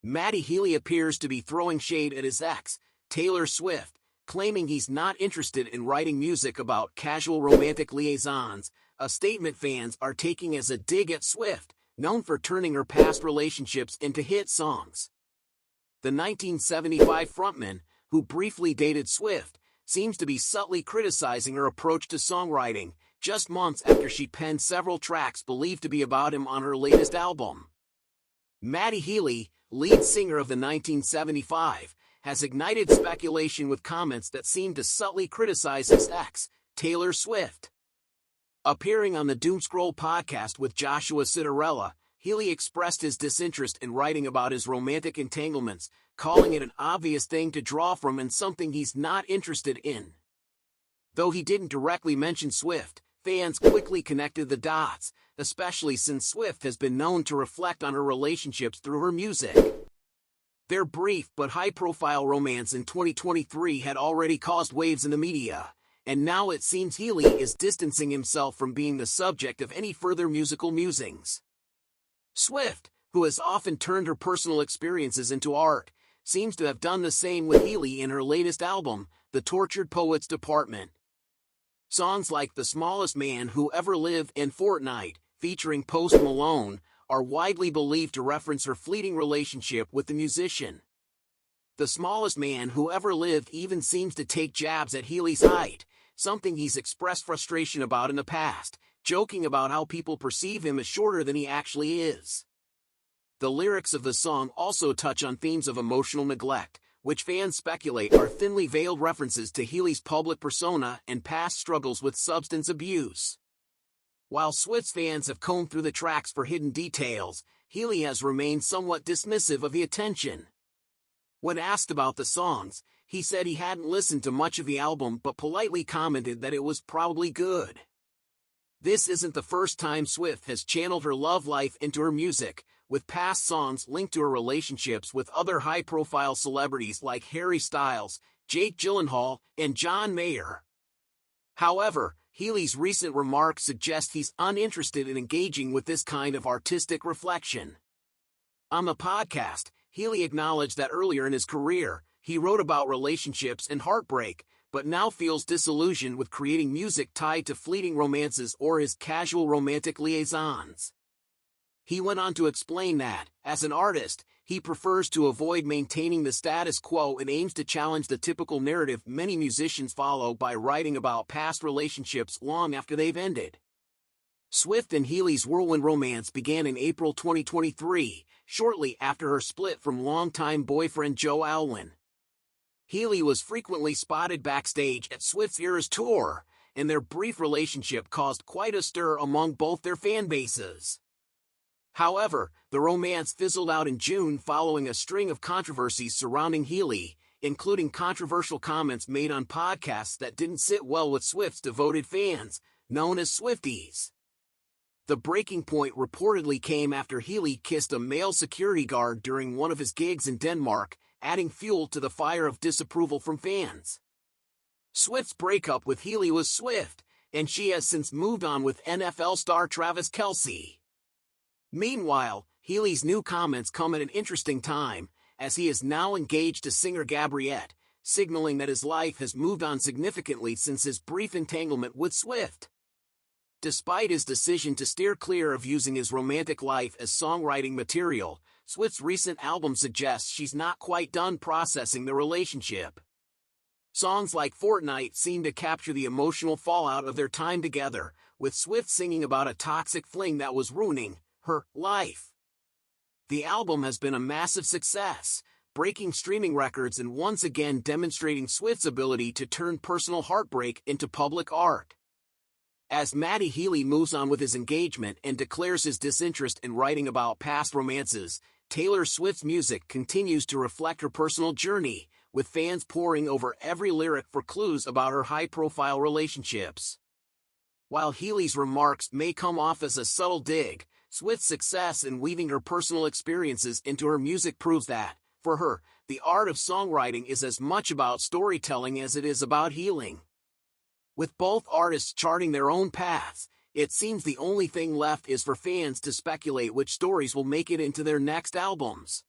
Matty Healy appears to be throwing shade at his ex, Taylor Swift, claiming he's not interested in writing music about casual romantic liaisons, a statement fans are taking as a dig at Swift, known for turning her past relationships into hit songs. The 1975 frontman, who briefly dated Swift, seems to be subtly criticizing her approach to songwriting, just months after she penned several tracks believed to be about him on her latest album. Matty Healy, lead singer of the 1975, has ignited speculation with comments that seem to subtly criticize his ex, Taylor Swift. Appearing on the Doomscroll podcast with Joshua Citarella, Healy expressed his disinterest in writing about his romantic entanglements, calling it an obvious thing to draw from and something he's not interested in. Though he didn't directly mention Swift, fans quickly connected the dots, especially since Swift has been known to reflect on her relationships through her music. Their brief but high-profile romance in 2023 had already caused waves in the media, and now it seems Healy is distancing himself from being the subject of any further musical musings. Swift, who has often turned her personal experiences into art, seems to have done the same with Healy in her latest album, The Tortured Poets Department. Songs like The Smallest Man Who Ever Lived and Fortnight, featuring Post Malone, are widely believed to reference her fleeting relationship with the musician. The Smallest Man Who Ever Lived even seems to take jabs at Healy's height, something he's expressed frustration about in the past, joking about how people perceive him as shorter than he actually is. The lyrics of the song also touch on themes of emotional neglect, which fans speculate are thinly veiled references to Healy's public persona and past struggles with substance abuse. While Swift's fans have combed through the tracks for hidden details, Healy has remained somewhat dismissive of the attention. When asked about the songs, he said he hadn't listened to much of the album but politely commented that it was probably good. This isn't the first time Swift has channeled her love life into her music, with past songs linked to her relationships with other high-profile celebrities like Harry Styles, Jake Gyllenhaal, and John Mayer. However, Healy's recent remarks suggest he's uninterested in engaging with this kind of artistic reflection. On the podcast, Healy acknowledged that earlier in his career, he wrote about relationships and heartbreak, but now feels disillusioned with creating music tied to fleeting romances or his casual romantic liaisons. He went on to explain that, as an artist, he prefers to avoid maintaining the status quo and aims to challenge the typical narrative many musicians follow by writing about past relationships long after they've ended. Swift and Healy's whirlwind romance began in April 2023, shortly after her split from longtime boyfriend Joe Alwyn. Healy was frequently spotted backstage at Swift's Eras tour, and their brief relationship caused quite a stir among both their fan bases. However, the romance fizzled out in June following a string of controversies surrounding Healy, including controversial comments made on podcasts that didn't sit well with Swift's devoted fans, known as Swifties. The breaking point reportedly came after Healy kissed a male security guard during one of his gigs in Denmark, adding fuel to the fire of disapproval from fans. Swift's breakup with Healy was swift, and she has since moved on with NFL star Travis Kelce. Meanwhile, Healy's new comments come at an interesting time, as he is now engaged to singer Gabriette, signaling that his life has moved on significantly since his brief entanglement with Swift. Despite his decision to steer clear of using his romantic life as songwriting material, Swift's recent album suggests she's not quite done processing the relationship. Songs like Fortnight seem to capture the emotional fallout of their time together, with Swift singing about a toxic fling that was ruining her life. The album has been a massive success, breaking streaming records and once again demonstrating Swift's ability to turn personal heartbreak into public art. As Matty Healy moves on with his engagement and declares his disinterest in writing about past romances, Taylor Swift's music continues to reflect her personal journey, with fans poring over every lyric for clues about her high-profile relationships. While Healy's remarks may come off as a subtle dig, Swift's success in weaving her personal experiences into her music proves that, for her, the art of songwriting is as much about storytelling as it is about healing. With both artists charting their own paths, it seems the only thing left is for fans to speculate which stories will make it into their next albums.